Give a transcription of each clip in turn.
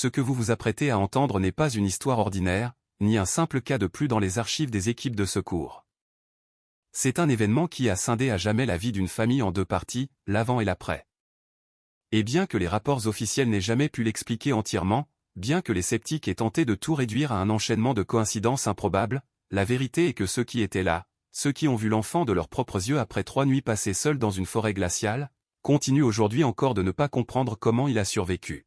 ce que vous vous apprêtez à entendre n'est pas une histoire ordinaire, ni un simple cas de plus dans les archives des équipes de secours. C'est un événement qui a scindé à jamais la vie d'une famille en deux parties, l'avant et l'après. Et bien que les rapports officiels n'aient jamais pu l'expliquer entièrement, bien que les sceptiques aient tenté de tout réduire à un enchaînement de coïncidences improbables, la vérité est que ceux qui étaient là, ceux qui ont vu l'enfant de leurs propres yeux après 3 nuits passées seuls dans une forêt glaciale, continuent aujourd'hui encore de ne pas comprendre comment il a survécu.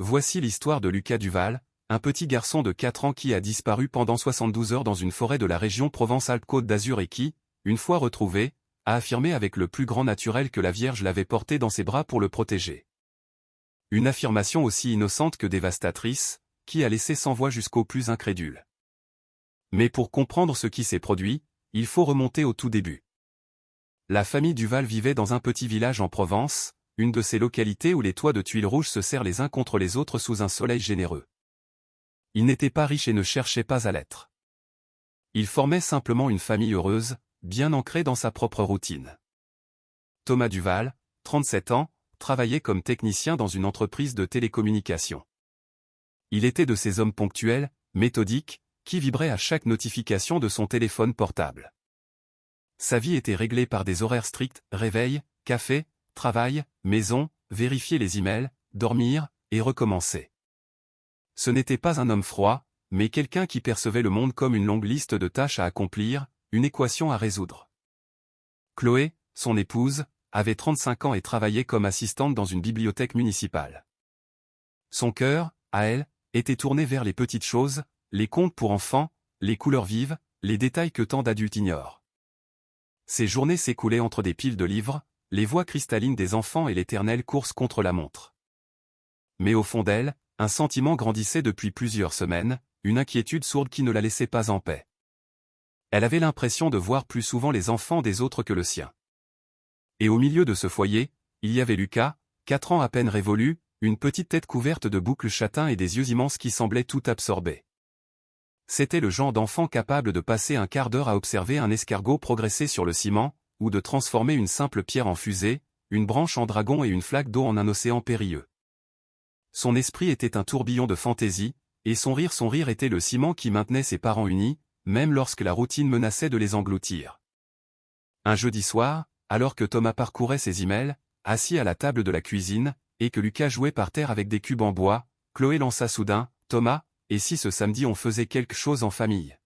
Voici l'histoire de Lucas Duval, un petit garçon de 4 ans qui a disparu pendant 72 heures dans une forêt de la région Provence-Alpes-Côte d'Azur et qui, une fois retrouvé, a affirmé avec le plus grand naturel que la Vierge l'avait porté dans ses bras pour le protéger. Une affirmation aussi innocente que dévastatrice, qui a laissé sans voix jusqu'aux plus incrédules. Mais pour comprendre ce qui s'est produit, il faut remonter au tout début. La famille Duval vivait dans un petit village en Provence, une de ces localités où les toits de tuiles rouges se serrent les uns contre les autres sous un soleil généreux. Ils n'étaient pas riches et ne cherchaient pas à l'être. Ils formaient simplement une famille heureuse, bien ancrée dans sa propre routine. Thomas Duval, 37 ans, travaillait comme technicien dans une entreprise de télécommunications. Il était de ces hommes ponctuels, méthodiques, qui vibraient à chaque notification de son téléphone portable. Sa vie était réglée par des horaires stricts, réveil, café, travail, maison, vérifier les emails, dormir, et recommencer. Ce n'était pas un homme froid, mais quelqu'un qui percevait le monde comme une longue liste de tâches à accomplir, une équation à résoudre. Chloé, son épouse, avait 35 ans et travaillait comme assistante dans une bibliothèque municipale. Son cœur, à elle, était tourné vers les petites choses, les contes pour enfants, les couleurs vives, les détails que tant d'adultes ignorent. Ses journées s'écoulaient entre des piles de livres, les voix cristallines des enfants et l'éternelle course contre la montre. Mais au fond d'elle, un sentiment grandissait depuis plusieurs semaines, une inquiétude sourde qui ne la laissait pas en paix. Elle avait l'impression de voir plus souvent les enfants des autres que le sien. Et au milieu de ce foyer, il y avait Lucas, 4 ans à peine révolu, une petite tête couverte de boucles châtains et des yeux immenses qui semblaient tout absorber. C'était le genre d'enfant capable de passer un quart d'heure à observer un escargot progresser sur le ciment, ou de transformer une simple pierre en fusée, une branche en dragon et une flaque d'eau en un océan périlleux. Son esprit était un tourbillon de fantaisie, et son rire était le ciment qui maintenait ses parents unis, même lorsque la routine menaçait de les engloutir. Un jeudi soir, alors que Thomas parcourait ses emails, assis à la table de la cuisine, et que Lucas jouait par terre avec des cubes en bois, Chloé lança soudain, « Thomas, et si ce samedi on faisait quelque chose en famille ?»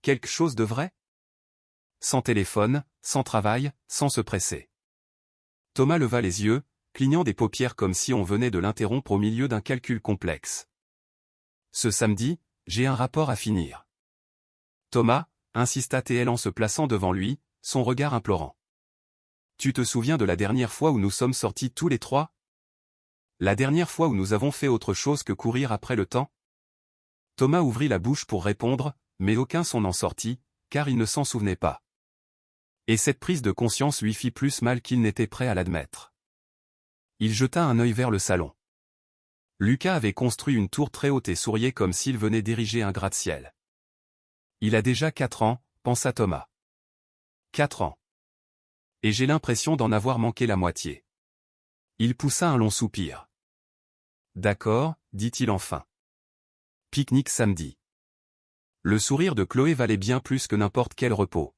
Quelque chose de vrai ? Sans téléphone, sans travail, sans se presser. Thomas leva les yeux, clignant des paupières comme si on venait de l'interrompre au milieu d'un calcul complexe. « Ce samedi, j'ai un rapport à finir. » Thomas, insista-t-elle en se plaçant devant lui, son regard implorant. « Tu te souviens de la dernière fois où nous sommes sortis tous les trois ? La dernière fois où nous avons fait autre chose que courir après le temps ?» Thomas ouvrit la bouche pour répondre, mais aucun son n'en sortit, car il ne s'en souvenait pas. Et cette prise de conscience lui fit plus mal qu'il n'était prêt à l'admettre. Il jeta un œil vers le salon. Lucas avait construit une tour très haute et souriait comme s'il venait d'ériger un gratte-ciel. « Il a déjà 4 ans, pensa Thomas. 4 ans. Et j'ai l'impression d'en avoir manqué la moitié. » Il poussa un long soupir. « D'accord, dit-il enfin. Pique-nique samedi. » Le sourire de Chloé valait bien plus que n'importe quel repos.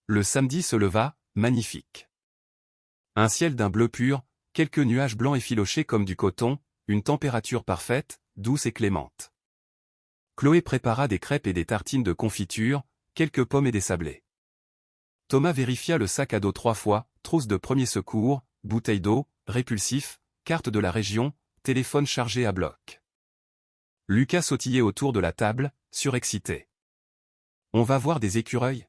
Le samedi se leva, magnifique. Un ciel d'un bleu pur, quelques nuages blancs effilochés comme du coton, une température parfaite, douce et clémente. Chloé prépara des crêpes et des tartines de confiture, quelques pommes et des sablés. Thomas vérifia le sac à dos 3 fois, trousse de premier secours, bouteille d'eau, répulsif, carte de la région, téléphone chargé à bloc. Lucas sautillait autour de la table, surexcité. « On va voir des écureuils ?»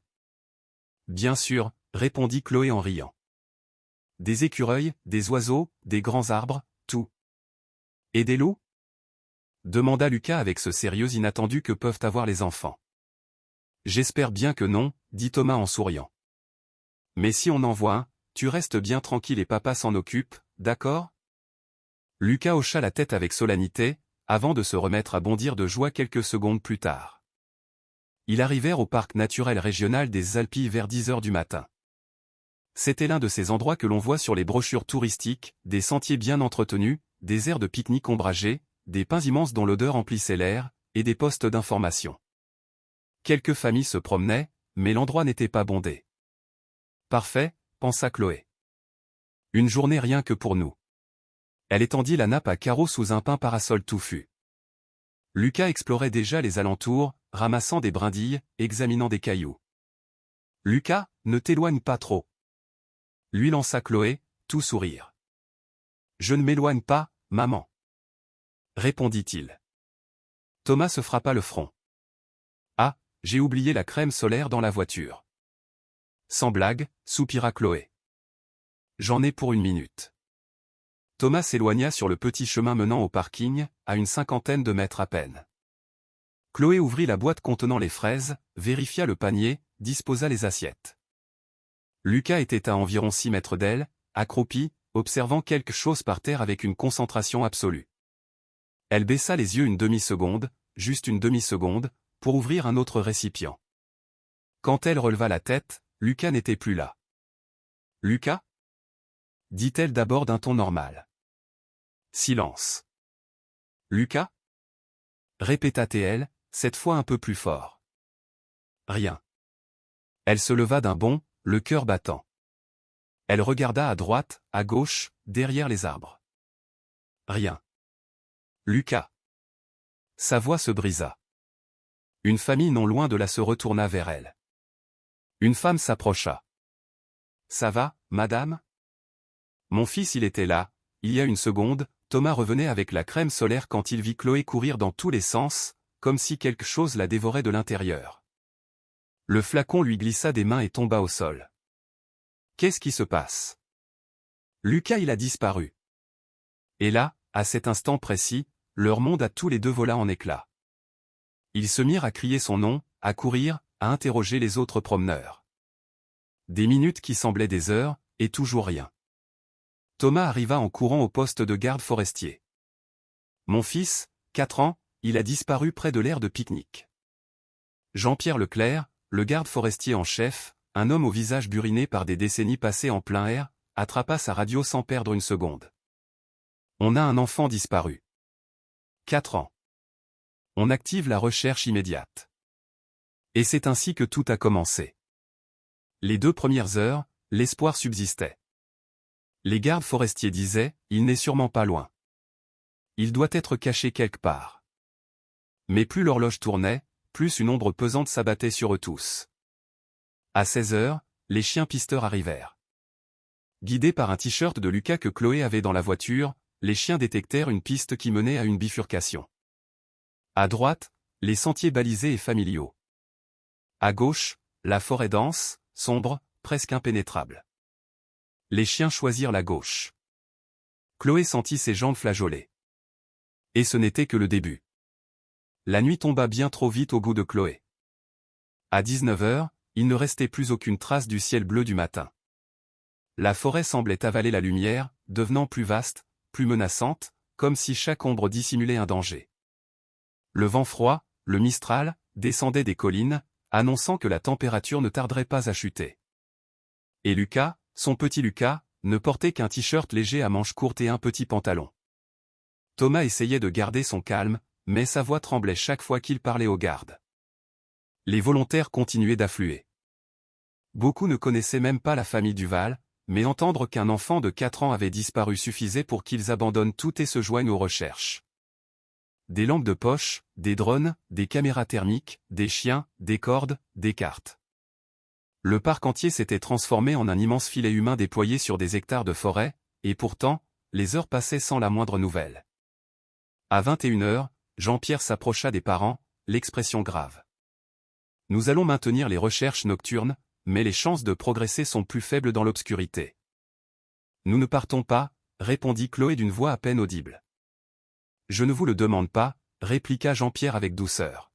« Bien sûr, » répondit Chloé en riant. « Des écureuils, des oiseaux, des grands arbres, tout. »« Et des loups ?» demanda Lucas avec ce sérieux inattendu que peuvent avoir les enfants. « J'espère bien que non, » dit Thomas en souriant. « Mais si on en voit un, tu restes bien tranquille et papa s'en occupe, d'accord ?» Lucas hocha la tête avec solennité, avant de se remettre à bondir de joie quelques secondes plus tard. Ils arrivèrent au parc naturel régional des Alpilles vers 10 heures du matin. C'était l'un de ces endroits que l'on voit sur les brochures touristiques, des sentiers bien entretenus, des aires de pique-nique ombragées, des pins immenses dont l'odeur emplissait l'air, et des postes d'information. Quelques familles se promenaient, mais l'endroit n'était pas bondé. Parfait, pensa Chloé. Une journée rien que pour nous. Elle étendit la nappe à carreaux sous un pin parasol touffu. Lucas explorait déjà les alentours, ramassant des brindilles, examinant des cailloux. Lucas, ne t'éloigne pas trop. Lui lança Chloé, tout sourire. Je ne m'éloigne pas, maman. Répondit-il. Thomas se frappa le front. Ah, j'ai oublié la crème solaire dans la voiture. Sans blague, soupira Chloé. J'en ai pour 1 minute. Thomas s'éloigna sur le petit chemin menant au parking, à une 50aine de mètres à peine. Chloé ouvrit la boîte contenant les fraises, vérifia le panier, disposa les assiettes. Lucas était à environ 6 mètres d'elle, accroupi, observant quelque chose par terre avec une concentration absolue. Elle baissa les yeux une demi-seconde, juste une demi-seconde, pour ouvrir un autre récipient. Quand elle releva la tête, Lucas n'était plus là. « Lucas » dit-elle d'abord d'un ton normal. Silence. « Lucas » répéta-t-elle, cette fois un peu plus fort. Rien. Elle se leva d'un bond, le cœur battant. Elle regarda à droite, à gauche, derrière les arbres. Rien. Lucas. Sa voix se brisa. Une famille non loin de là se retourna vers elle. Une femme s'approcha. « Ça va, madame ?» Mon fils il était là, il y a une seconde, Thomas revenait avec la crème solaire quand il vit Chloé courir dans tous les sens, comme si quelque chose la dévorait de l'intérieur. Le flacon lui glissa des mains et tomba au sol. Qu'est-ce qui se passe? Lucas il a disparu. Et là, à cet instant précis, leur monde à tous les deux vola en éclats. Ils se mirent à crier son nom, à courir, à interroger les autres promeneurs. Des minutes qui semblaient des heures, et toujours rien. Thomas arriva en courant au poste de garde forestier. Mon fils, 4 ans, il a disparu près de l'aire de pique-nique. Jean-Pierre Leclerc, le garde forestier en chef, un homme au visage buriné par des décennies passées en plein air, attrapa sa radio sans perdre une seconde. On a un enfant disparu. 4 ans. On active la recherche immédiate. Et c'est ainsi que tout a commencé. Les 2 premières heures, l'espoir subsistait. Les gardes forestiers disaient, il n'est sûrement pas loin. Il doit être caché quelque part. Mais plus l'horloge tournait, plus une ombre pesante s'abattait sur eux tous. À 16 heures, les chiens pisteurs arrivèrent. Guidés par un t-shirt de Lucas que Chloé avait dans la voiture, les chiens détectèrent une piste qui menait à une bifurcation. À droite, les sentiers balisés et familiaux. À gauche, la forêt dense, sombre, presque impénétrable. Les chiens choisirent la gauche. Chloé sentit ses jambes flageoler. Et ce n'était que le début. La nuit tomba bien trop vite au goût de Chloé. À 19 heures, il ne restait plus aucune trace du ciel bleu du matin. La forêt semblait avaler la lumière, devenant plus vaste, plus menaçante, comme si chaque ombre dissimulait un danger. Le vent froid, le mistral, descendait des collines, annonçant que la température ne tarderait pas à chuter. Et Lucas, son petit Lucas, ne portait qu'un t-shirt léger à manches courtes et un petit pantalon. Thomas essayait de garder son calme, mais sa voix tremblait chaque fois qu'il parlait aux gardes. Les volontaires continuaient d'affluer. Beaucoup ne connaissaient même pas la famille Duval, mais entendre qu'un enfant de 4 ans avait disparu suffisait pour qu'ils abandonnent tout et se joignent aux recherches. Des lampes de poche, des drones, des caméras thermiques, des chiens, des cordes, des cartes. Le parc entier s'était transformé en un immense filet humain déployé sur des hectares de forêt, et pourtant, les heures passaient sans la moindre nouvelle. À 21 heures, Jean-Pierre s'approcha des parents, l'expression grave. « Nous allons maintenir les recherches nocturnes, mais les chances de progresser sont plus faibles dans l'obscurité. »« Nous ne partons pas, » répondit Chloé d'une voix à peine audible. « Je ne vous le demande pas, » répliqua Jean-Pierre avec douceur.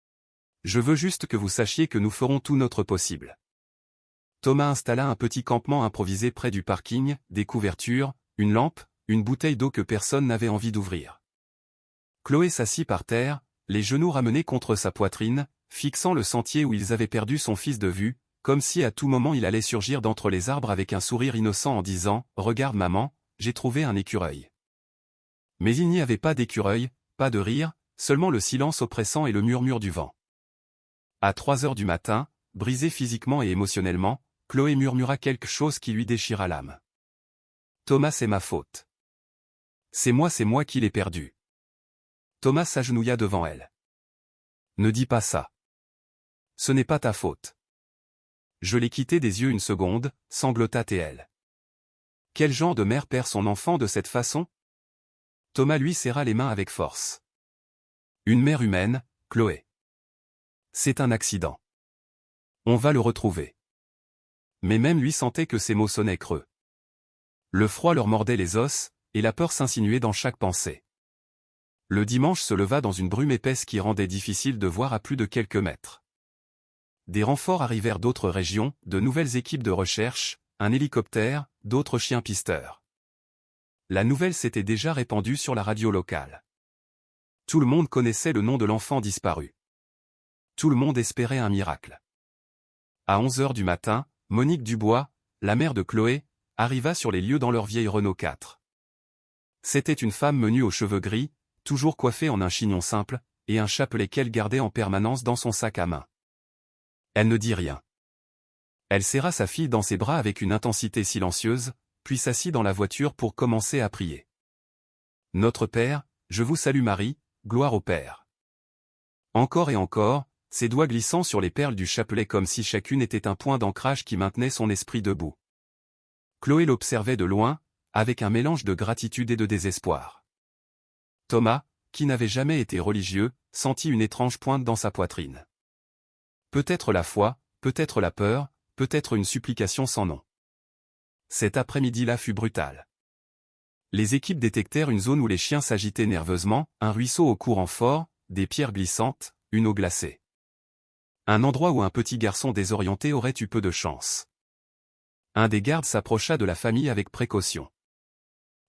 « Je veux juste que vous sachiez que nous ferons tout notre possible. » Thomas installa un petit campement improvisé près du parking, des couvertures, une lampe, une bouteille d'eau que personne n'avait envie d'ouvrir. Chloé s'assit par terre, les genoux ramenés contre sa poitrine, fixant le sentier où ils avaient perdu son fils de vue, comme si à tout moment il allait surgir d'entre les arbres avec un sourire innocent en disant « Regarde maman, j'ai trouvé un écureuil. » Mais il n'y avait pas d'écureuil, pas de rire, seulement le silence oppressant et le murmure du vent. À 3 heures du matin, brisée physiquement et émotionnellement, Chloé murmura quelque chose qui lui déchira l'âme. Thomas, c'est ma faute. C'est moi qui l'ai perdu. Thomas s'agenouilla devant elle. Ne dis pas ça. Ce n'est pas ta faute. Je l'ai quitté des yeux une seconde, sanglota-t-elle. Quel genre de mère perd son enfant de cette façon? Thomas lui serra les mains avec force. Une mère humaine, Chloé. C'est un accident. On va le retrouver. Mais même lui sentait que ses mots sonnaient creux. Le froid leur mordait les os, et la peur s'insinuait dans chaque pensée. Le dimanche se leva dans une brume épaisse qui rendait difficile de voir à plus de quelques mètres. Des renforts arrivèrent d'autres régions, de nouvelles équipes de recherche, un hélicoptère, d'autres chiens pisteurs. La nouvelle s'était déjà répandue sur la radio locale. Tout le monde connaissait le nom de l'enfant disparu. Tout le monde espérait un miracle. À 11 heures du matin, Monique Dubois, la mère de Chloé, arriva sur les lieux dans leur vieille Renault 4. C'était une femme menue aux cheveux gris, toujours coiffée en un chignon simple, et un chapelet qu'elle gardait en permanence dans son sac à main. Elle ne dit rien. Elle serra sa fille dans ses bras avec une intensité silencieuse, puis s'assit dans la voiture pour commencer à prier. Notre Père, je vous salue Marie, gloire au Père. Encore et encore, ses doigts glissant sur les perles du chapelet comme si chacune était un point d'ancrage qui maintenait son esprit debout. Chloé l'observait de loin, avec un mélange de gratitude et de désespoir. Thomas, qui n'avait jamais été religieux, sentit une étrange pointe dans sa poitrine. Peut-être la foi, peut-être la peur, peut-être une supplication sans nom. Cet après-midi-là fut brutal. Les équipes détectèrent une zone où les chiens s'agitaient nerveusement, un ruisseau au courant fort, des pierres glissantes, une eau glacée. Un endroit où un petit garçon désorienté aurait eu peu de chance. Un des gardes s'approcha de la famille avec précaution.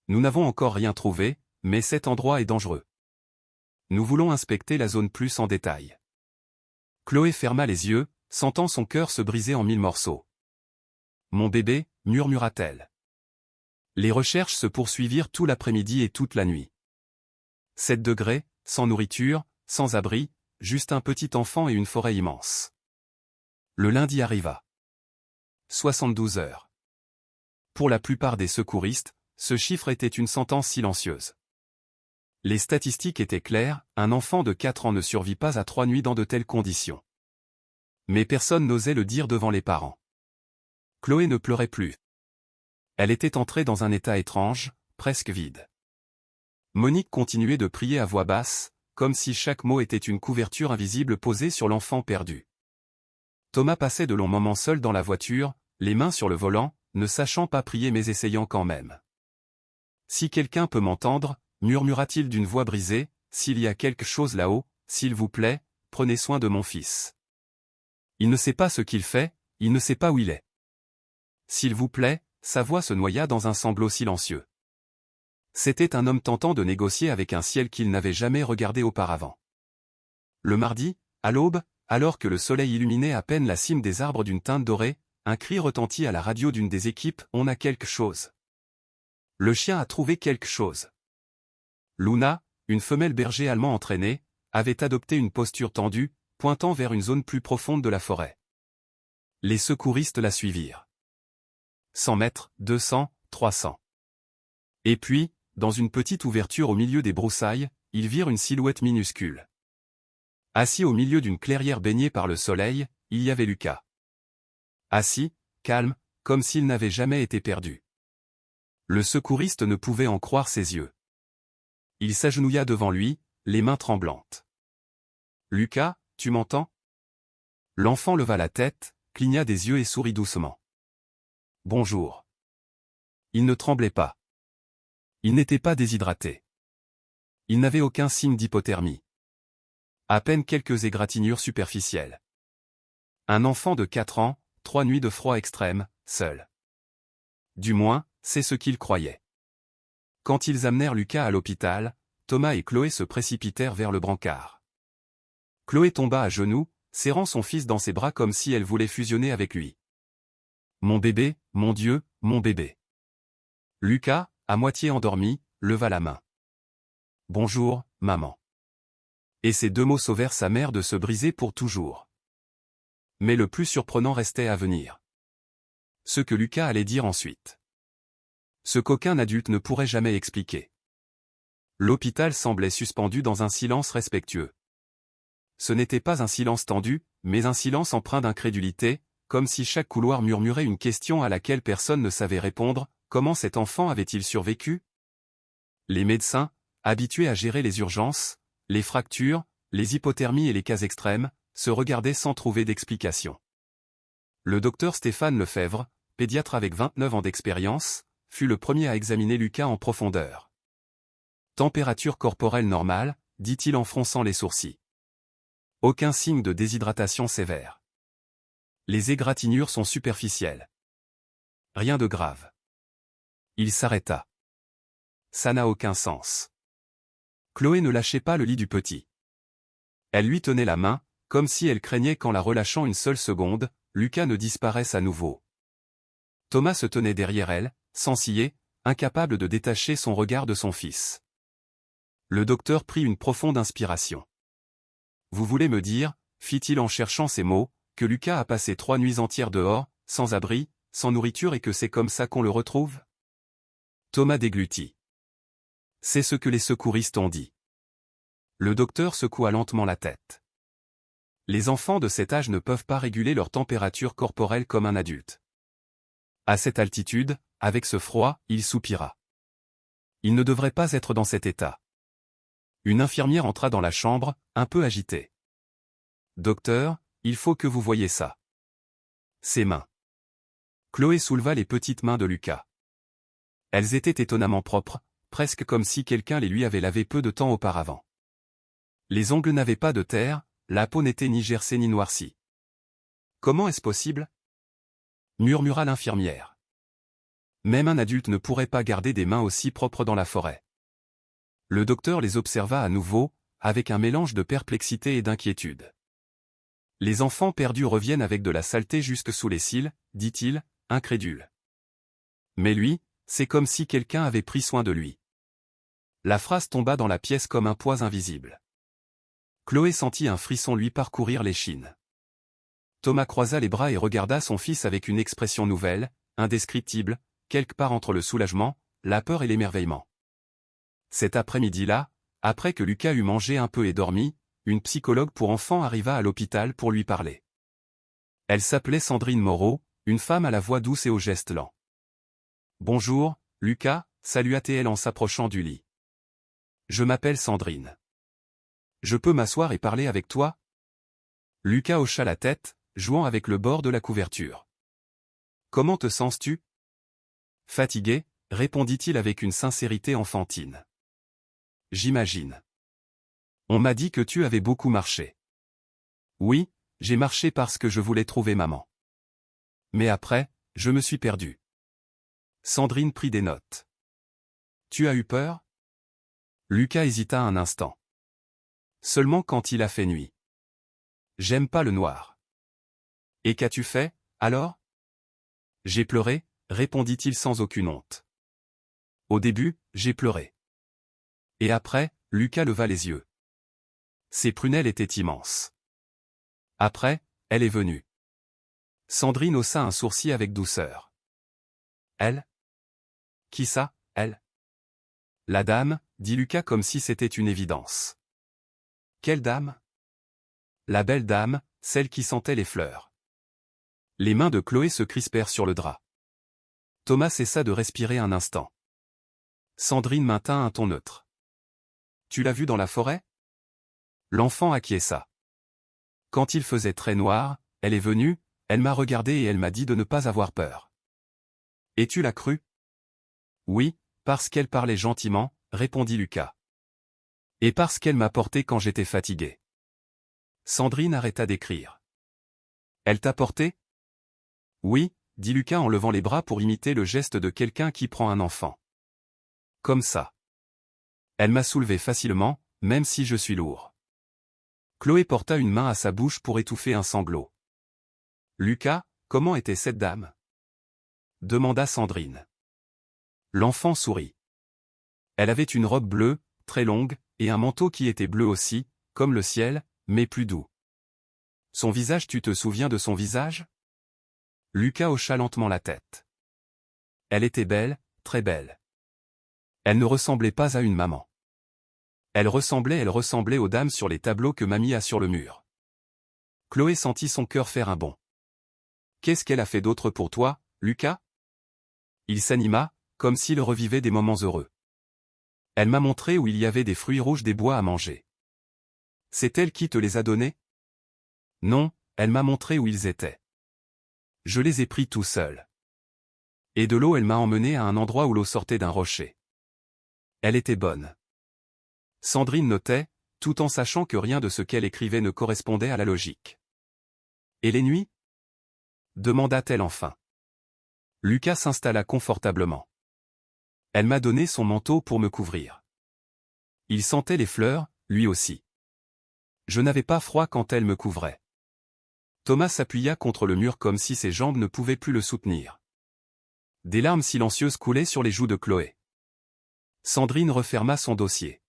Nous n'avons encore rien trouvé, mais cet endroit est dangereux. Nous voulons inspecter la zone plus en détail. Chloé ferma les yeux, sentant son cœur se briser en 1000 morceaux. Mon bébé, murmura-t-elle. Les recherches se poursuivirent tout l'après-midi et toute la nuit. 7 degrés, sans nourriture, sans abri, juste un petit enfant et une forêt immense. Le lundi arriva. 72 heures. Pour la plupart des secouristes, ce chiffre était une sentence silencieuse. Les statistiques étaient claires, un enfant de 4 ans ne survit pas à 3 nuits dans de telles conditions. Mais personne n'osait le dire devant les parents. Chloé ne pleurait plus. Elle était entrée dans un état étrange, presque vide. Monique continuait de prier à voix basse, comme si chaque mot était une couverture invisible posée sur l'enfant perdu. Thomas passait de longs moments seul dans la voiture, les mains sur le volant, ne sachant pas prier mais essayant quand même. Si quelqu'un peut m'entendre, murmura-t-il d'une voix brisée, s'il y a quelque chose là-haut, s'il vous plaît, prenez soin de mon fils. Il ne sait pas ce qu'il fait, il ne sait pas où il est. S'il vous plaît, sa voix se noya dans un sanglot silencieux. C'était un homme tentant de négocier avec un ciel qu'il n'avait jamais regardé auparavant. Le mardi, à l'aube, alors que le soleil illuminait à peine la cime des arbres d'une teinte dorée, un cri retentit à la radio d'une des équipes, on a quelque chose. Le chien a trouvé quelque chose. Luna, une femelle berger allemand entraînée, avait adopté une posture tendue, pointant vers une zone plus profonde de la forêt. Les secouristes la suivirent. 100 mètres, 200, 300. Et puis, dans une petite ouverture au milieu des broussailles, ils virent une silhouette minuscule. Assis au milieu d'une clairière baignée par le soleil, il y avait Lucas. Assis, calme, comme s'il n'avait jamais été perdu. Le secouriste ne pouvait en croire ses yeux. Il s'agenouilla devant lui, les mains tremblantes. « Lucas, tu m'entends » L'enfant leva la tête, cligna des yeux et sourit doucement. « Bonjour. » Il ne tremblait pas. Il n'était pas déshydraté. Il n'avait aucun signe d'hypothermie. À peine quelques égratignures superficielles. Un enfant de 4 ans, 3 nuits de froid extrême, seul. Du moins, c'est ce qu'il croyait. Quand ils amenèrent Lucas à l'hôpital, Thomas et Chloé se précipitèrent vers le brancard. Chloé tomba à genoux, serrant son fils dans ses bras comme si elle voulait fusionner avec lui. « Mon bébé, mon Dieu, mon bébé !» Lucas, à moitié endormi, leva la main. Bonjour, maman. Et ces deux mots sauvèrent sa mère de se briser pour toujours. Mais le plus surprenant restait à venir. Ce que Lucas allait dire ensuite. Ce qu'aucun adulte ne pourrait jamais expliquer. L'hôpital semblait suspendu dans un silence respectueux. Ce n'était pas un silence tendu, mais un silence empreint d'incrédulité, comme si chaque couloir murmurait une question à laquelle personne ne savait répondre. Comment cet enfant avait-il survécu? Les médecins, habitués à gérer les urgences, les fractures, les hypothermies et les cas extrêmes, se regardaient sans trouver d'explication. Le docteur Stéphane Lefebvre, pédiatre avec 29 ans d'expérience, fut le premier à examiner Lucas en profondeur. Température corporelle normale, dit-il en fronçant les sourcils. Aucun signe de déshydratation sévère. Les égratignures sont superficielles. Rien de grave. Il s'arrêta. Ça n'a aucun sens. Chloé ne lâchait pas le lit du petit. Elle lui tenait la main, comme si elle craignait qu'en la relâchant une seule seconde, Lucas ne disparaisse à nouveau. Thomas se tenait derrière elle, sans ciller, incapable de détacher son regard de son fils. Le docteur prit une profonde inspiration. « Vous voulez me dire, fit-il en cherchant ses mots, que Lucas a passé 3 nuits entières dehors, sans abri, sans nourriture et que c'est comme ça qu'on le retrouve ?» Thomas déglutit. « C'est ce que les secouristes ont dit. » Le docteur secoua lentement la tête. Les enfants de cet âge ne peuvent pas réguler leur température corporelle comme un adulte. À cette altitude, avec ce froid, il soupira. Il ne devrait pas être dans cet état. Une infirmière entra dans la chambre, un peu agitée. « Docteur, il faut que vous voyiez ça. » Ses mains. Chloé souleva les petites mains de Lucas. Elles étaient étonnamment propres, presque comme si quelqu'un les lui avait lavées peu de temps auparavant. Les ongles n'avaient pas de terre, la peau n'était ni gercée ni noircie. « Comment est-ce possible ?» murmura l'infirmière. Même un adulte ne pourrait pas garder des mains aussi propres dans la forêt. Le docteur les observa à nouveau, avec un mélange de perplexité et d'inquiétude. Les enfants perdus reviennent avec de la saleté jusque sous les cils, dit-il, incrédule. Mais lui, c'est comme si quelqu'un avait pris soin de lui. La phrase tomba dans la pièce comme un poids invisible. Chloé sentit un frisson lui parcourir l'échine. Thomas croisa les bras et regarda son fils avec une expression nouvelle, indescriptible, quelque part entre le soulagement, la peur et l'émerveillement. Cet après-midi-là, après que Lucas eut mangé un peu et dormi, une psychologue pour enfants arriva à l'hôpital pour lui parler. Elle s'appelait Sandrine Moreau, une femme à la voix douce et aux gestes lents. « Bonjour, Lucas » salua-t-elle en s'approchant du lit. « Je m'appelle Sandrine. Je peux m'asseoir et parler avec toi ?» Lucas hocha la tête, jouant avec le bord de la couverture. « Comment te sens-tu » ? Fatigué, répondit-il avec une sincérité enfantine. « J'imagine. On m'a dit que tu avais beaucoup marché. » « Oui, j'ai marché parce que je voulais trouver maman. Mais après, je me suis perdu. » Sandrine prit des notes. « Tu as eu peur » Lucas hésita un instant. « Seulement quand il a fait nuit. J'aime pas le noir. »« Et qu'as-tu fait, alors ?» ?»« J'ai pleuré, » répondit-il sans aucune honte. « Au début, j'ai pleuré. Et après, » Lucas leva les yeux. Ses prunelles étaient immenses. « Après, elle est venue. » Sandrine haussa un sourcil avec douceur. « Elle ? Qui ça, elle ?»« La dame, » dit Lucas comme si c'était une évidence. « Quelle dame ?»« La belle dame, celle qui sentait les fleurs. » Les mains de Chloé se crispèrent sur le drap. Thomas cessa de respirer un instant. Sandrine maintint un ton neutre. « Tu l'as vue dans la forêt ?» L'enfant acquiesça. « Quand il faisait très noir, elle est venue, elle m'a regardé et elle m'a dit de ne pas avoir peur. »« Et tu l'as cru ?»« Oui, parce qu'elle parlait gentiment, » répondit Lucas. « Et parce qu'elle m'a porté quand j'étais fatigué. » Sandrine arrêta d'écrire. « Elle t'a porté ?» « Oui, » dit Lucas en levant les bras pour imiter le geste de quelqu'un qui prend un enfant. « Comme ça. Elle m'a soulevé facilement, même si je suis lourd. » Chloé porta une main à sa bouche pour étouffer un sanglot. « Lucas, comment était cette dame ?» demanda Sandrine. L'enfant sourit. Elle avait une robe bleue, très longue, et un manteau qui était bleu aussi, comme le ciel, mais plus doux. Son visage, tu te souviens de son visage? Lucas hocha lentement la tête. Elle était belle, très belle. Elle ne ressemblait pas à une maman. Elle ressemblait aux dames sur les tableaux que mamie a sur le mur. Chloé sentit son cœur faire un bond. Qu'est-ce qu'elle a fait d'autre pour toi, Lucas? Il s'anima, comme s'il revivait des moments heureux. Elle m'a montré où il y avait des fruits rouges des bois à manger. C'est elle qui te les a donnés? Non, elle m'a montré où ils étaient. Je les ai pris tout seul. Et de l'eau, elle m'a emmené à un endroit où l'eau sortait d'un rocher. Elle était bonne. Sandrine notait, tout en sachant que rien de ce qu'elle écrivait ne correspondait à la logique. Et les nuits? Demanda-t-elle enfin. Lucas s'installa confortablement. Elle m'a donné son manteau pour me couvrir. Il sentait les fleurs, lui aussi. Je n'avais pas froid quand elle me couvrait. Thomas s'appuya contre le mur comme si ses jambes ne pouvaient plus le soutenir. Des larmes silencieuses coulaient sur les joues de Chloé. Sandrine referma son dossier.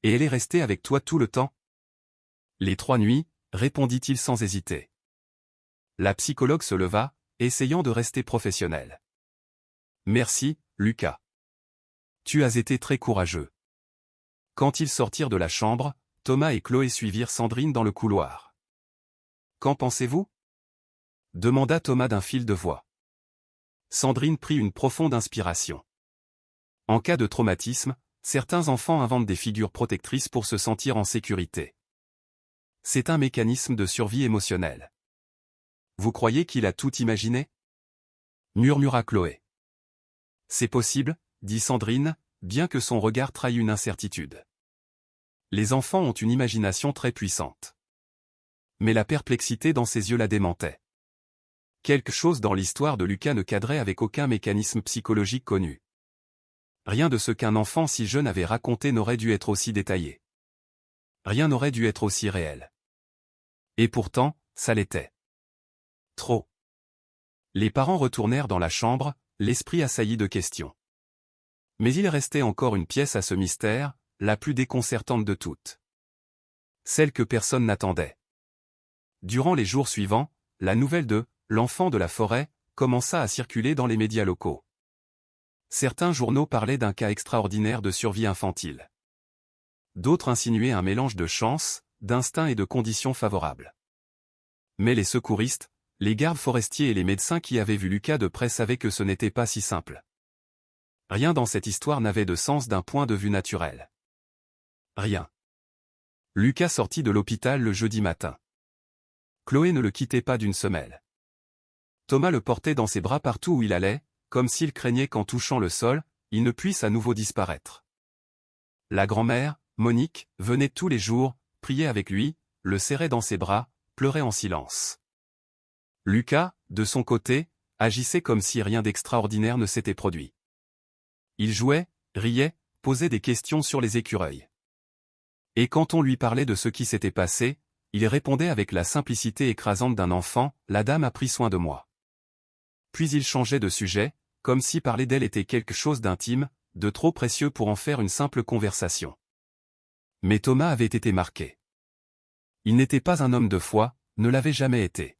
Et elle est restée avec toi tout le temps? Les 3 nuits, répondit-il sans hésiter. La psychologue se leva, essayant de rester professionnelle. Merci, Lucas. Tu as été très courageux. Quand ils sortirent de la chambre, Thomas et Chloé suivirent Sandrine dans le couloir. Qu'en pensez-vous? Demanda Thomas d'un fil de voix. Sandrine prit une profonde inspiration. En cas de traumatisme, certains enfants inventent des figures protectrices pour se sentir en sécurité. C'est un mécanisme de survie émotionnelle. Vous croyez qu'il a tout imaginé? Murmura Chloé. C'est possible, dit Sandrine, bien que son regard trahît une incertitude. Les enfants ont une imagination très puissante. Mais la perplexité dans ses yeux la démentait. Quelque chose dans l'histoire de Lucas ne cadrait avec aucun mécanisme psychologique connu. Rien de ce qu'un enfant si jeune avait raconté n'aurait dû être aussi détaillé. Rien n'aurait dû être aussi réel. Et pourtant, ça l'était. Trop. Les parents retournèrent dans la chambre, l'esprit assailli de questions. Mais il restait encore une pièce à ce mystère, la plus déconcertante de toutes. Celle que personne n'attendait. Durant les jours suivants, la nouvelle de « l'enfant de la forêt » commença à circuler dans les médias locaux. Certains journaux parlaient d'un cas extraordinaire de survie infantile. D'autres insinuaient un mélange de chance, d'instinct et de conditions favorables. Mais les secouristes, les gardes forestiers et les médecins qui avaient vu Lucas de près savaient que ce n'était pas si simple. Rien dans cette histoire n'avait de sens d'un point de vue naturel. Rien. Lucas sortit de l'hôpital le jeudi matin. Chloé ne le quittait pas d'une semelle. Thomas le portait dans ses bras partout où il allait, comme s'il craignait qu'en touchant le sol, il ne puisse à nouveau disparaître. La grand-mère, Monique, venait tous les jours, priait avec lui, le serrait dans ses bras, pleurait en silence. Lucas, de son côté, agissait comme si rien d'extraordinaire ne s'était produit. Il jouait, riait, posait des questions sur les écureuils. Et quand on lui parlait de ce qui s'était passé, il répondait avec la simplicité écrasante d'un enfant, « La dame a pris soin de moi. » Puis il changeait de sujet, comme si parler d'elle était quelque chose d'intime, de trop précieux pour en faire une simple conversation. Mais Thomas avait été marqué. Il n'était pas un homme de foi, ne l'avait jamais été.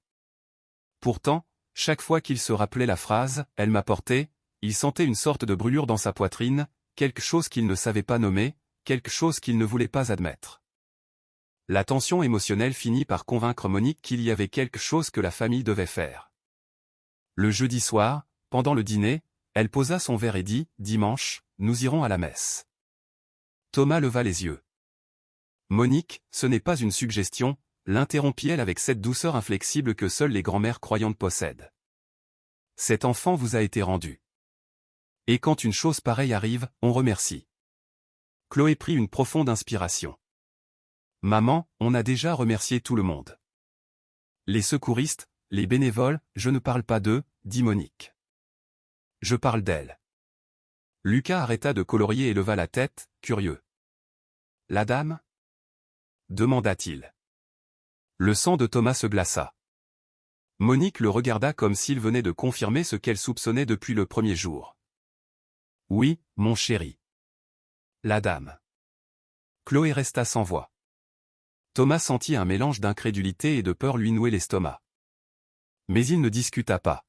Pourtant, chaque fois qu'il se rappelait la phrase « Elle m'a porté », il sentait une sorte de brûlure dans sa poitrine, quelque chose qu'il ne savait pas nommer, quelque chose qu'il ne voulait pas admettre. La tension émotionnelle finit par convaincre Monique qu'il y avait quelque chose que la famille devait faire. Le jeudi soir, pendant le dîner, elle posa son verre et dit « Dimanche, nous irons à la messe. » Thomas leva les yeux. « Monique, ce n'est pas une suggestion », l'interrompit-elle avec cette douceur inflexible que seules les grand-mères croyantes possèdent. « Cet enfant vous a été rendu. Et quand une chose pareille arrive, on remercie. » Chloé prit une profonde inspiration. « Maman, on a déjà remercié tout le monde. Les secouristes, les bénévoles, je ne parle pas d'eux, dit Monique. Je parle d'elle. » Lucas arrêta de colorier et leva la tête, curieux. « La dame ?» demanda-t-il. Le sang de Thomas se glaça. Monique le regarda comme s'il venait de confirmer ce qu'elle soupçonnait depuis le premier jour. « Oui, mon chéri. La dame. Chloé resta sans voix. Thomas sentit un mélange d'incrédulité et de peur lui nouer l'estomac. Mais il ne discuta pas.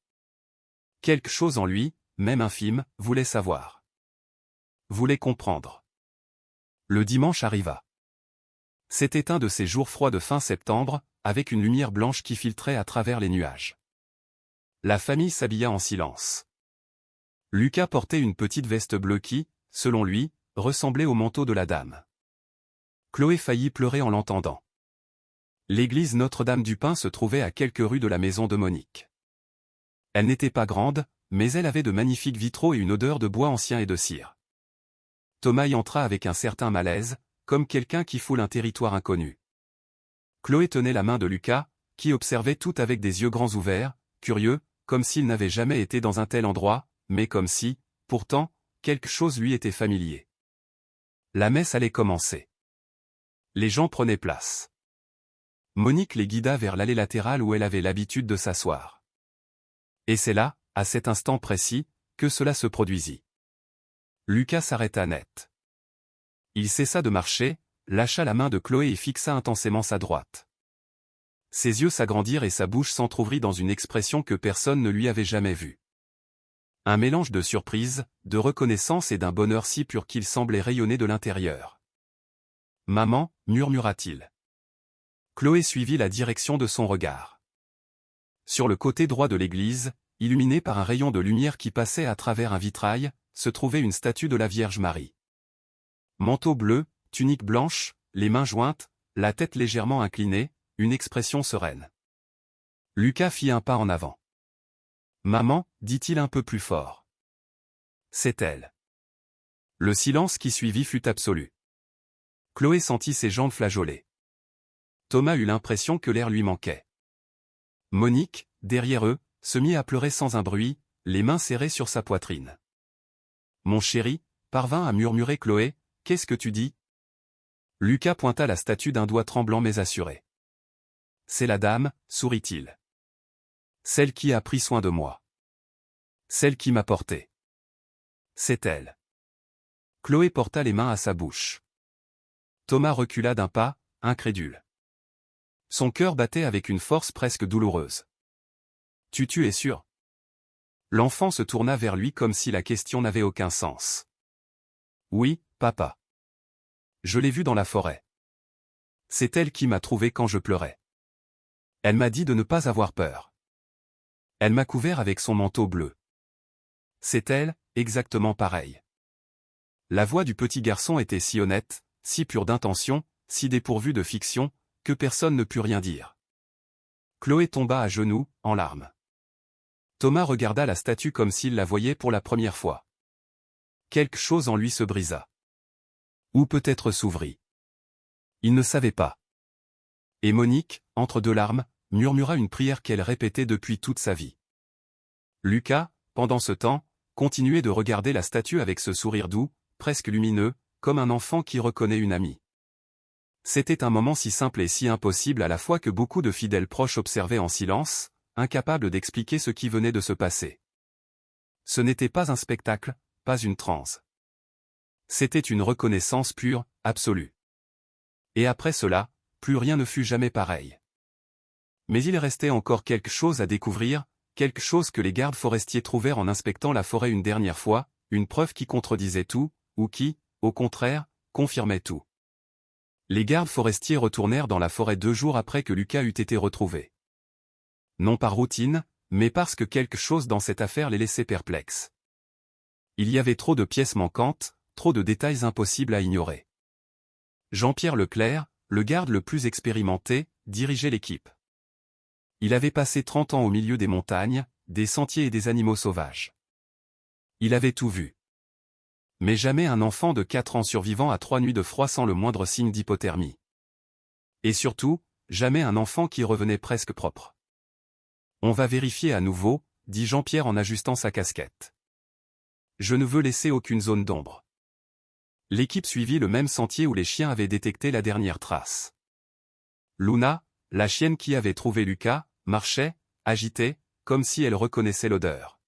Quelque chose en lui, même infime, voulait savoir. Voulait comprendre. Le dimanche arriva. C'était un de ces jours froids de fin septembre, avec une lumière blanche qui filtrait à travers les nuages. La famille s'habilla en silence. Lucas portait une petite veste bleue qui, selon lui, ressemblait au manteau de la dame. Chloé faillit pleurer en l'entendant. L'église Notre-Dame-du-Pin se trouvait à quelques rues de la maison de Monique. Elle n'était pas grande, mais elle avait de magnifiques vitraux et une odeur de bois ancien et de cire. Thomas y entra avec un certain malaise, comme quelqu'un qui foule un territoire inconnu. Chloé tenait la main de Lucas, qui observait tout avec des yeux grands ouverts, curieux, comme s'il n'avait jamais été dans un tel endroit, mais comme si, pourtant, quelque chose lui était familier. La messe allait commencer. Les gens prenaient place. Monique les guida vers l'allée latérale où elle avait l'habitude de s'asseoir. Et c'est là, à cet instant précis, que cela se produisit. Lucas s'arrêta net. Il cessa de marcher, lâcha la main de Chloé et fixa intensément sa droite. Ses yeux s'agrandirent et sa bouche s'entr'ouvrit dans une expression que personne ne lui avait jamais vue. Un mélange de surprise, de reconnaissance et d'un bonheur si pur qu'il semblait rayonner de l'intérieur. « Maman » murmura-t-il. Chloé suivit la direction de son regard. Sur le côté droit de l'église, illuminé par un rayon de lumière qui passait à travers un vitrail, se trouvait une statue de la Vierge Marie. Manteau bleu, tunique blanche, les mains jointes, la tête légèrement inclinée, une expression sereine. Lucas fit un pas en avant. « Maman » dit-il un peu plus fort. « C'est elle. » Le silence qui suivit fut absolu. Chloé sentit ses jambes flageoler. Thomas eut l'impression que l'air lui manquait. Monique, derrière eux, se mit à pleurer sans un bruit, les mains serrées sur sa poitrine. « Mon chéri » parvint à murmurer Chloé, « qu'est-ce que tu dis ?» Lucas pointa la statue d'un doigt tremblant mais assuré. « C'est la dame » sourit-il. « Celle qui a pris soin de moi. Celle qui m'a porté. C'est elle. » Chloé porta les mains à sa bouche. Thomas recula d'un pas, incrédule. Son cœur battait avec une force presque douloureuse. « Tu es sûr ?» L'enfant se tourna vers lui comme si la question n'avait aucun sens. « Oui, papa. Je l'ai vue dans la forêt. C'est elle qui m'a trouvé quand je pleurais. Elle m'a dit de ne pas avoir peur. Elle m'a couvert avec son manteau bleu. C'est elle, exactement pareil. » La voix du petit garçon était si honnête, si pure d'intention, si dépourvue de fiction, que personne ne put rien dire. Chloé tomba à genoux, en larmes. Thomas regarda la statue comme s'il la voyait pour la première fois. Quelque chose en lui se brisa. Ou peut-être s'ouvrit. Il ne savait pas. Et Monique, entre deux larmes, murmura une prière qu'elle répétait depuis toute sa vie. Lucas, pendant ce temps, continuait de regarder la statue avec ce sourire doux, presque lumineux, comme un enfant qui reconnaît une amie. C'était un moment si simple et si impossible à la fois que beaucoup de fidèles proches observaient en silence, incapables d'expliquer ce qui venait de se passer. Ce n'était pas un spectacle, pas une transe. C'était une reconnaissance pure, absolue. Et après cela, plus rien ne fut jamais pareil. Mais il restait encore quelque chose à découvrir, quelque chose que les gardes forestiers trouvèrent en inspectant la forêt une dernière fois, une preuve qui contredisait tout, ou qui, au contraire, confirmait tout. Les gardes forestiers retournèrent dans la forêt 2 jours après que Lucas eût été retrouvé. Non par routine, mais parce que quelque chose dans cette affaire les laissait perplexes. Il y avait trop de pièces manquantes, trop de détails impossibles à ignorer. Jean-Pierre Leclerc, le garde le plus expérimenté, dirigeait l'équipe. Il avait passé 30 ans au milieu des montagnes, des sentiers et des animaux sauvages. Il avait tout vu. Mais jamais un enfant de 4 ans survivant à 3 nuits de froid sans le moindre signe d'hypothermie. Et surtout, jamais un enfant qui revenait presque propre. « On va vérifier à nouveau », dit Jean-Pierre en ajustant sa casquette. « Je ne veux laisser aucune zone d'ombre. » L'équipe suivit le même sentier où les chiens avaient détecté la dernière trace. Luna, la chienne qui avait trouvé Lucas, marchait, agitée, comme si elle reconnaissait l'odeur.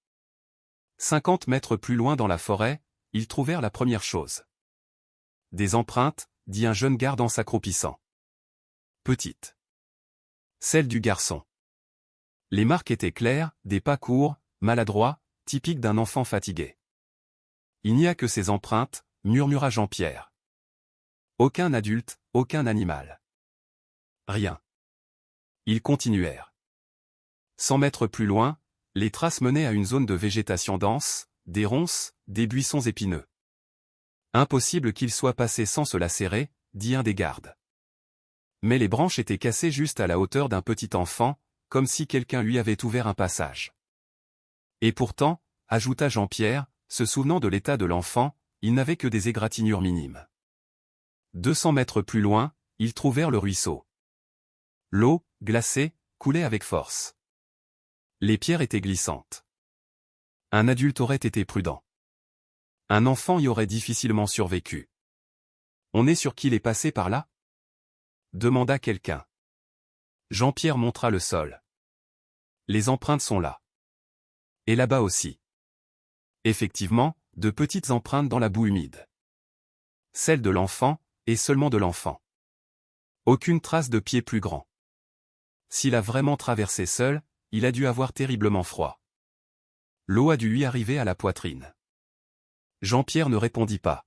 50 mètres plus loin dans la forêt, ils trouvèrent la première chose. Des empreintes, dit un jeune garde en s'accroupissant. Petite. Celle du garçon. Les marques étaient claires, des pas courts, maladroits, typiques d'un enfant fatigué. Il n'y a que ces empreintes, murmura Jean-Pierre. Aucun adulte, aucun animal. Rien. Ils continuèrent. 100 mètres plus loin, les traces menaient à une zone de végétation dense, des ronces, des buissons épineux. Impossible qu'il soit passé sans se lacérer, dit un des gardes. Mais les branches étaient cassées juste à la hauteur d'un petit enfant, comme si quelqu'un lui avait ouvert un passage. Et pourtant, ajouta Jean-Pierre, se souvenant de l'état de l'enfant, il n'avait que des égratignures minimes. 200 mètres plus loin, ils trouvèrent le ruisseau. L'eau, glacée, coulait avec force. Les pierres étaient glissantes. Un adulte aurait été prudent. Un enfant y aurait difficilement survécu. On est sûr qu'il est passé par là? Demanda quelqu'un. Jean-Pierre montra le sol. Les empreintes sont là. Et là-bas aussi. Effectivement, de petites empreintes dans la boue humide. Celle de l'enfant, et seulement de l'enfant. Aucune trace de pied plus grand. S'il a vraiment traversé seul, il a dû avoir terriblement froid. L'eau a dû lui arriver à la poitrine. Jean-Pierre ne répondit pas.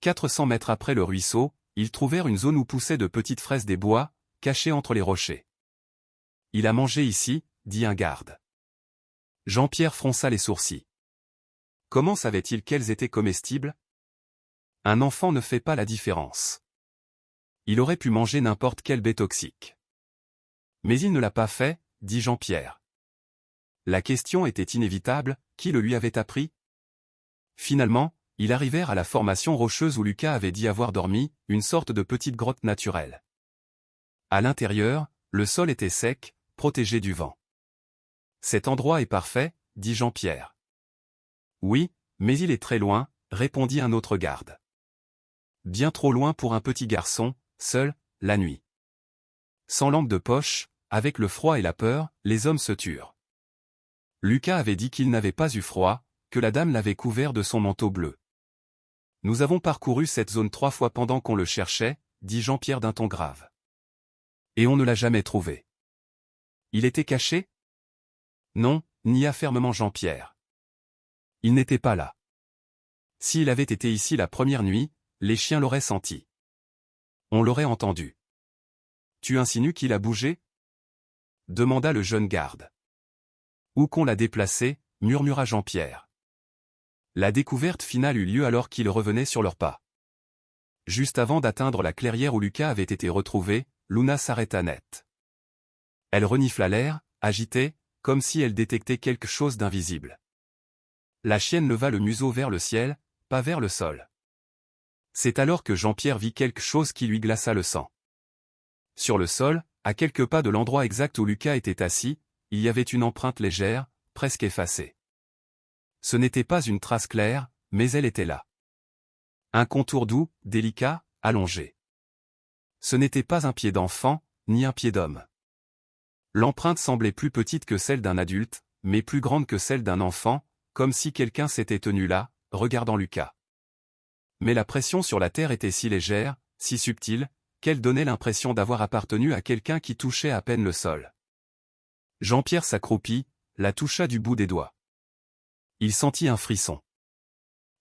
400 mètres après le ruisseau, ils trouvèrent une zone où poussaient de petites fraises des bois, cachées entre les rochers. Il a mangé ici, dit un garde. Jean-Pierre fronça les sourcils. Comment savait-il qu'elles étaient comestibles? Un enfant ne fait pas la différence. Il aurait pu manger n'importe quelle baie toxique. Mais il ne l'a pas fait, dit Jean-Pierre. La question était inévitable, qui le lui avait appris? Finalement, ils arrivèrent à la formation rocheuse où Lucas avait dit avoir dormi, une sorte de petite grotte naturelle. À l'intérieur, le sol était sec, protégé du vent. Cet endroit est parfait, dit Jean-Pierre. Oui, mais il est très loin, répondit un autre garde. Bien trop loin pour un petit garçon, seul, la nuit. Sans lampe de poche, avec le froid et la peur, les hommes se turent. Lucas avait dit qu'il n'avait pas eu froid, que la dame l'avait couvert de son manteau bleu. Nous avons parcouru cette zone 3 fois pendant qu'on le cherchait, dit Jean-Pierre d'un ton grave. Et on ne l'a jamais trouvé. Il était caché? Non, nia fermement Jean-Pierre. Il n'était pas là. S'il avait été ici la première nuit, les chiens l'auraient senti. On l'aurait entendu. Tu insinues qu'il a bougé? Demanda le jeune garde. Où qu'on l'a déplacé, murmura Jean-Pierre. La découverte finale eut lieu alors qu'ils revenaient sur leurs pas. Juste avant d'atteindre la clairière où Lucas avait été retrouvé, Luna s'arrêta net. Elle renifla l'air, agitée, comme si elle détectait quelque chose d'invisible. La chienne leva le museau vers le ciel, pas vers le sol. C'est alors que Jean-Pierre vit quelque chose qui lui glaça le sang. Sur le sol, à quelques pas de l'endroit exact où Lucas était assis, il y avait une empreinte légère, presque effacée. Ce n'était pas une trace claire, mais elle était là. Un contour doux, délicat, allongé. Ce n'était pas un pied d'enfant, ni un pied d'homme. L'empreinte semblait plus petite que celle d'un adulte, mais plus grande que celle d'un enfant, comme si quelqu'un s'était tenu là, regardant Lucas. Mais la pression sur la terre était si légère, si subtile, qu'elle donnait l'impression d'avoir appartenu à quelqu'un qui touchait à peine le sol. Jean-Pierre s'accroupit, la toucha du bout des doigts. Il sentit un frisson.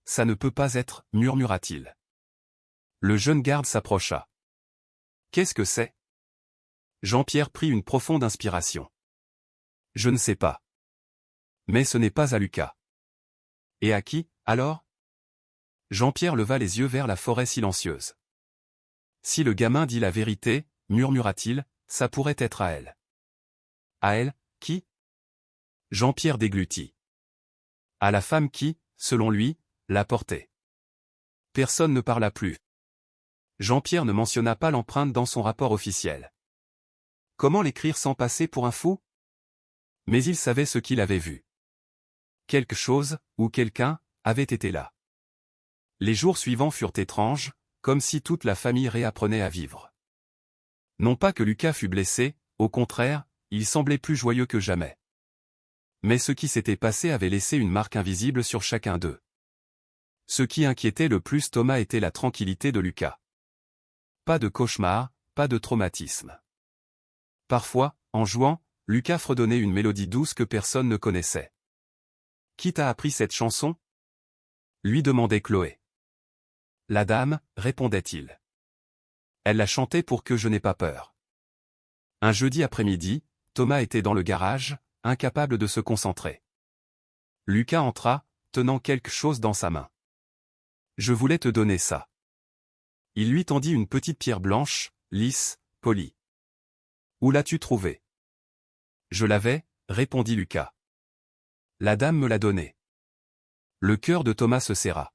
Ça ne peut pas être, murmura-t-il. Le jeune garde s'approcha. Qu'est-ce que c'est? Jean-Pierre prit une profonde inspiration. Je ne sais pas. Mais ce n'est pas à Lucas. Et à qui, alors? Jean-Pierre leva les yeux vers la forêt silencieuse. Si le gamin dit la vérité, murmura-t-il, ça pourrait être à elle. À elle, qui? Jean-Pierre déglutit. À la femme qui, selon lui, la portait. Personne ne parla plus. Jean-Pierre ne mentionna pas l'empreinte dans son rapport officiel. Comment l'écrire sans passer pour un fou? Mais il savait ce qu'il avait vu. Quelque chose, ou quelqu'un, avait été là. Les jours suivants furent étranges, comme si toute la famille réapprenait à vivre. Non pas que Lucas fût blessé, au contraire, il semblait plus joyeux que jamais. Mais ce qui s'était passé avait laissé une marque invisible sur chacun d'eux. Ce qui inquiétait le plus Thomas était la tranquillité de Lucas. Pas de cauchemar, pas de traumatisme. Parfois, en jouant, Lucas fredonnait une mélodie douce que personne ne connaissait. « Qui t'a appris cette chanson ?» lui demandait Chloé. « La dame, répondait-il. Elle l'a chantée pour que je n'ai pas peur. » Un jeudi après-midi, Thomas était dans le garage, incapable de se concentrer. Lucas entra, tenant quelque chose dans sa main. « Je voulais te donner ça. » Il lui tendit une petite pierre blanche, lisse, polie. « Où l'as-tu trouvée ?»« Je l'avais, » répondit Lucas. « La dame me l'a donnée. » Le cœur de Thomas se serra.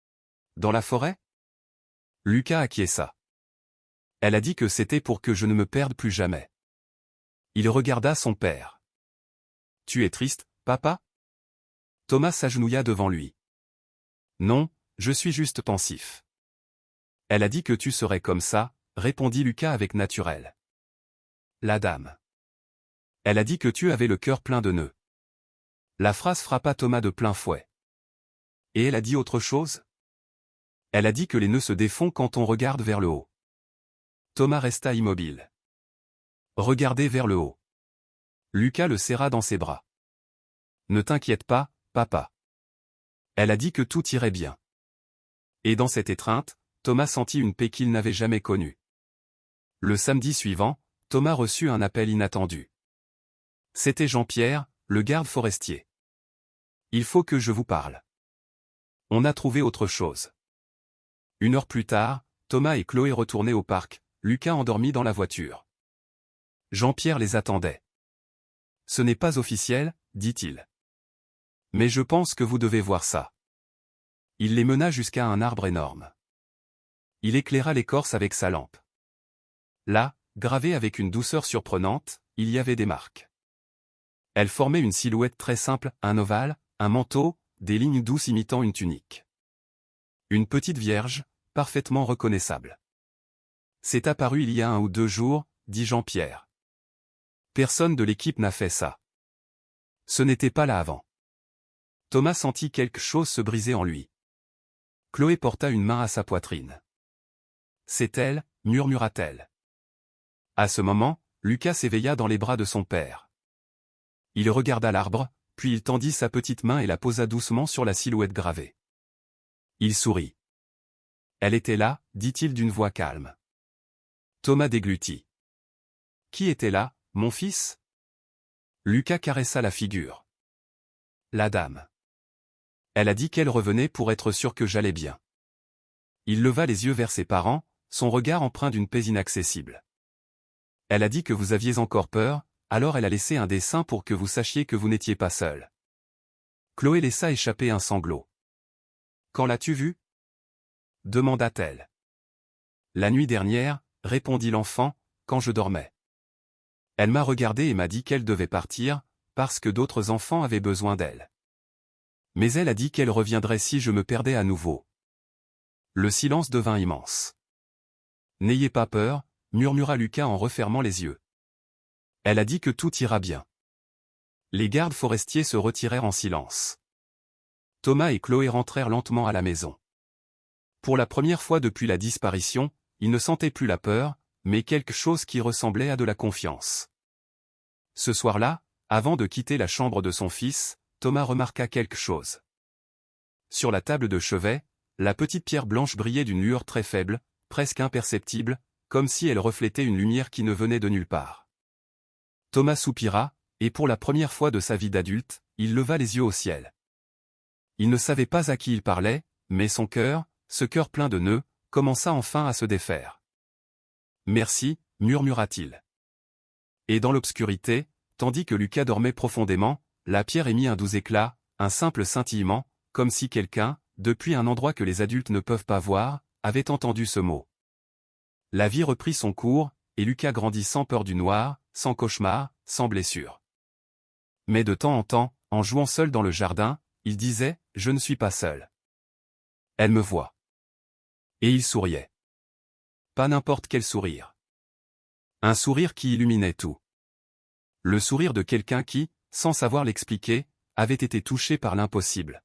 « Dans la forêt ?» Lucas acquiesça. « Elle a dit que c'était pour que je ne me perde plus jamais. » Il regarda son père. « Tu es triste, papa ?» Thomas s'agenouilla devant lui. « Non, je suis juste pensif. » « Elle a dit que tu serais comme ça, » répondit Lucas avec naturel. « La dame. Elle a dit que tu avais le cœur plein de nœuds. » La phrase frappa Thomas de plein fouet. « Et elle a dit autre chose ?»« Elle a dit que les nœuds se défont quand on regarde vers le haut. » Thomas resta immobile. « Regardez vers le haut. » Lucas le serra dans ses bras. « Ne t'inquiète pas, papa. Elle a dit que tout irait bien. » Et dans cette étreinte, Thomas sentit une paix qu'il n'avait jamais connue. Le samedi suivant, Thomas reçut un appel inattendu. C'était Jean-Pierre, le garde forestier. « Il faut que je vous parle. On a trouvé autre chose. » 1 heure plus tard, Thomas et Chloé retournaient au parc, Lucas endormi dans la voiture. Jean-Pierre les attendait. « Ce n'est pas officiel, dit-il. Mais je pense que vous devez voir ça. » Il les mena jusqu'à un arbre énorme. Il éclaira l'écorce avec sa lampe. Là, gravées avec une douceur surprenante, il y avait des marques. Elles formaient une silhouette très simple, un ovale, un manteau, des lignes douces imitant une tunique. Une petite vierge, parfaitement reconnaissable. « C'est apparu il y a 1 ou 2 jours, dit Jean-Pierre. Personne de l'équipe n'a fait ça. Ce n'était pas là avant. » Thomas sentit quelque chose se briser en lui. Chloé porta une main à sa poitrine. « C'est elle, » murmura-t-elle. À ce moment, Lucas s'éveilla dans les bras de son père. Il regarda l'arbre, puis il tendit sa petite main et la posa doucement sur la silhouette gravée. Il sourit. « Elle était là, » dit-il d'une voix calme. Thomas déglutit. « Qui était là, mon fils ?» Lucas caressa la figure. « La dame. Elle a dit qu'elle revenait pour être sûre que j'allais bien. » Il leva les yeux vers ses parents, son regard empreint d'une paix inaccessible. « Elle a dit que vous aviez encore peur, alors elle a laissé un dessin pour que vous sachiez que vous n'étiez pas seul. » Chloé laissa échapper un sanglot. « Quand l'as-tu vue ?» demanda-t-elle. « La nuit dernière, » répondit l'enfant, « quand je dormais. Elle m'a regardé et m'a dit qu'elle devait partir, parce que d'autres enfants avaient besoin d'elle. Mais elle a dit qu'elle reviendrait si je me perdais à nouveau. » Le silence devint immense. « N'ayez pas peur, » murmura Lucas en refermant les yeux. « Elle a dit que tout ira bien. » Les gardes forestiers se retirèrent en silence. Thomas et Chloé rentrèrent lentement à la maison. Pour la première fois depuis la disparition, ils ne sentaient plus la peur, mais quelque chose qui ressemblait à de la confiance. Ce soir-là, avant de quitter la chambre de son fils, Thomas remarqua quelque chose. Sur la table de chevet, la petite pierre blanche brillait d'une lueur très faible, presque imperceptible, comme si elle reflétait une lumière qui ne venait de nulle part. Thomas soupira, et pour la première fois de sa vie d'adulte, il leva les yeux au ciel. Il ne savait pas à qui il parlait, mais son cœur, ce cœur plein de nœuds, commença enfin à se défaire. « Merci, » murmura-t-il. Et dans l'obscurité, tandis que Lucas dormait profondément, la pierre émit un doux éclat, un simple scintillement, comme si quelqu'un, depuis un endroit que les adultes ne peuvent pas voir, avait entendu ce mot. La vie reprit son cours, et Lucas grandit sans peur du noir, sans cauchemar, sans blessure. Mais de temps en temps, en jouant seul dans le jardin, il disait « Je ne suis pas seul. Elle me voit. » Et il souriait. Pas n'importe quel sourire. Un sourire qui illuminait tout. Le sourire de quelqu'un qui, sans savoir l'expliquer, avait été touché par l'impossible.